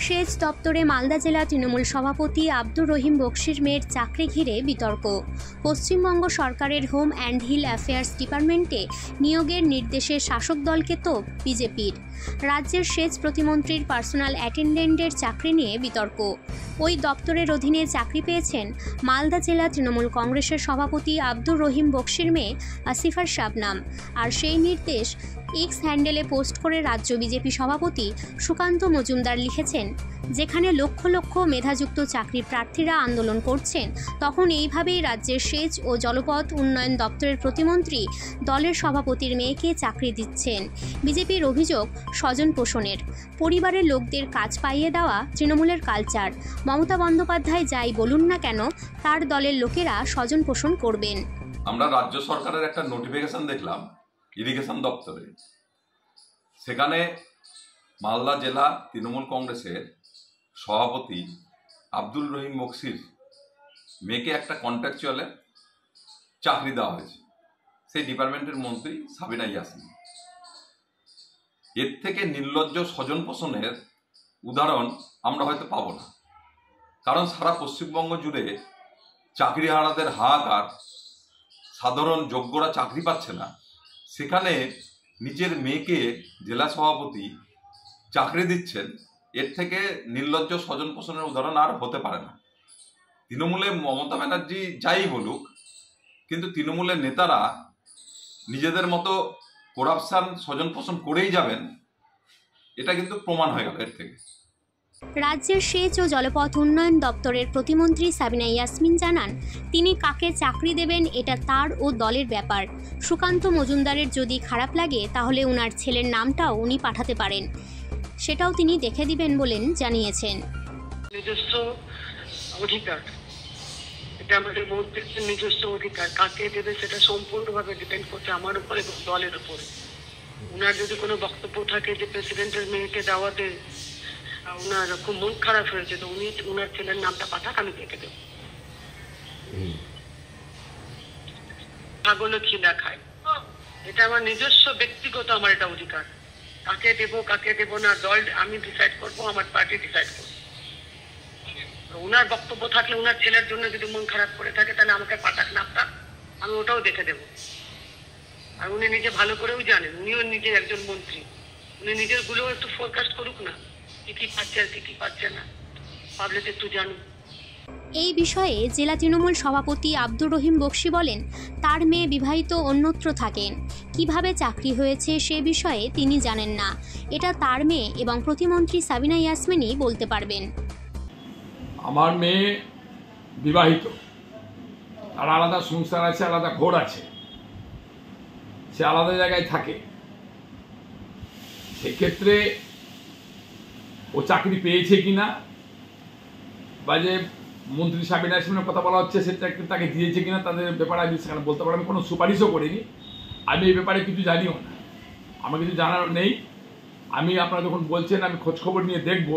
সেচ দপ্তরে মালদা জেলা তৃণমূল সভাপতি আব্দুর রহিম বক্সির মেয়ের চাকরি ঘিরে বিতর্ক। পশ্চিমবঙ্গ সরকারের হোম অ্যান্ড হিল অ্যাফেয়ার্স ডিপার্টমেন্টে নিয়োগের নির্দেশে শাসক দলকে তোপ বিজেপির। রাজ্যের সেচ প্রতিমন্ত্রীর পার্সোনাল অ্যাটেন্ডেন্টের চাকরি নিয়ে বিতর্ক। ওই দপ্তরের অধীনে চাকরি পেয়েছেন মালদা জেলা তৃণমূল কংগ্রেসের সভাপতি আব্দুর রহিম বক্সির মেয়ে আসিফার শাবনাম। আর সেই নির্দেশ এক্স হ্যান্ডেলে পোস্ট করে রাজ্য বিজেপি সভাপতি সুকান্ত মজুমদার লিখেছেন, যেখানে লক্ষ লক্ষ মেধাযুক্ত চাকরির প্রার্থীরা আন্দোলন করছেন, তখন এইভাবেই রাজ্যের সেচ ও জলপথ উন্নয়ন দপ্তরের প্রতিমন্ত্রী দলের সভাপতির মেয়েকে চাকরি দিচ্ছেন। বিজেপির অভিযোগ স্বজন পোষণের। পরিবারের লোকদের কাজ পাইয়ে দেওয়া তৃণমূলের কালচার। মমতা বন্দ্যোপাধ্যায় যাই বলুন না কেন, তার দলের লোকেরা স্বজন পোষণ করবেন। আমরা রাজ্য সরকারের একটা নোটিফিকেশন দেখলাম ইরিগেশন দপ্তরে। সেখানে মালদা জেলা তৃণমূল কংগ্রেসের সভাপতি আব্দুল রহিম বক্সির মেয়েকে একটা কন্ট্রাকচুয়ালে চাকরি দেওয়া হয়েছে, সেই ডিপার্টমেন্টের মন্ত্রী সাবিনা ইয়াসমিন। এর থেকে নির্লজ্জ স্বজন পোষণের উদাহরণ আমরা হয়তো পাবো না, কারণ সারা পশ্চিমবঙ্গ জুড়ে চাকরিহারাদের হাহাকার, সাধারণ যোগ্যরা চাকরি পাচ্ছে না, সেখানে নিজের মেয়েকে জেলা সভাপতি চাকরি দিচ্ছেন। এর থেকে নির্লজ্জ স্বজন পোষণের উদাহরণ আর হতে পারে না। তৃণমূলে মমতা ব্যানার্জি যাই বলুক, কিন্তু তৃণমূলের নেতারা নিজেদের মতো করাপশন স্বজন পোষণ করেই যাবেন, এটা কিন্তু প্রমাণ হয়ে গেল এর থেকে। রাজ্যের সেচ ও জলপথ উন্নয়ন দপ্তরের প্রতিমন্ত্রী সাবিনা ইয়াসমিন জানান, তিনি কাকে চাকরি দেবেন এটা তার ও দলের ব্যাপার। সুকান্ত মজুমদারের যদি খারাপ লাগে তাহলে ওনার ছেলের নামটাও উনি পাঠাতে পারেন, সেটাও তিনি দেখে দিবেন বলেন জানিয়েছেন। নিজস্ব অধিকার, এটা আমাদের মন্ত্রীর নিজস্ব অধিকার। কাকে দেবে সেটা সম্পূর্ণভাবে ডিপেন্ড করছে আমার উপর এবং দলের উপরে। ওনার যদি কোনো বক্তব্য থাকে যে প্রেসিডেন্টের মেয়েকে দেওয়াতে ওনার খুব মন খারাপ হয়েছে, তো উনি ওনার ছেলের নামটা পাঠাক, আমি দেখে দেবো। ছাগলও খিদা খায়, এটা আমার নিজস্ব ব্যক্তিগত, আমার এটা অধিকার। কাকে দেবো না দল আমি ডিসাইড করবো, আমার পার্টি ডিসাইড করবো। ওনার বক্তব্য থাকলে ওনার ছেলের জন্য যদি মন খারাপ করে থাকে তাহলে আমাকে পাঠাক নামটা, আমি ওটাও দেখে দেবো। আর উনি নিজে ভালো করেও জানেন, উনিও নিজে একজন মন্ত্রী, উনি নিজের গুলো একটু ফোরকাস্ট করুক না, কি পাচ্ছে আর কি পাচ্ছে না, পাবলিক একটু জানুক। এই বিষয়ে জেলা তৃণমূল সভাপতি আব্দুর রহিম বক্সি বলেন, তার মেয়ে বিবাহিত, অন্যত্র থাকেন, কিভাবে চাকরি হয়েছে সে বিষয়ে তিনি জানেন না। এটা তার মেয়ে এবং প্রতিমন্ত্রী সাবিনা ইয়াসমিনই বলতে পারবেন। আমার মেয়ে বিবাহিত, তার আলাদা সংসার আছে, আলাদা ঘর আছে, সে আলাদা জায়গায় থাকে। সেক্ষেত্রে ও চাকরি পেয়েছে কিনা বা যে মন্ত্রী সাবিনা ইয়াসমিনের কথা বলা হচ্ছে সেটা তাকে দিয়েছে কিনা, তাদের ব্যাপারে আমি সেখানে বলতে পারবো। আমি কোনো সুপারিশও করিনি, আমি এই ব্যাপারে কিছু জানিও না, আমার কিছু জানার নেই। আমি আপনারা যখন বলছেন আমি খোঁজখবর নিয়ে দেখব।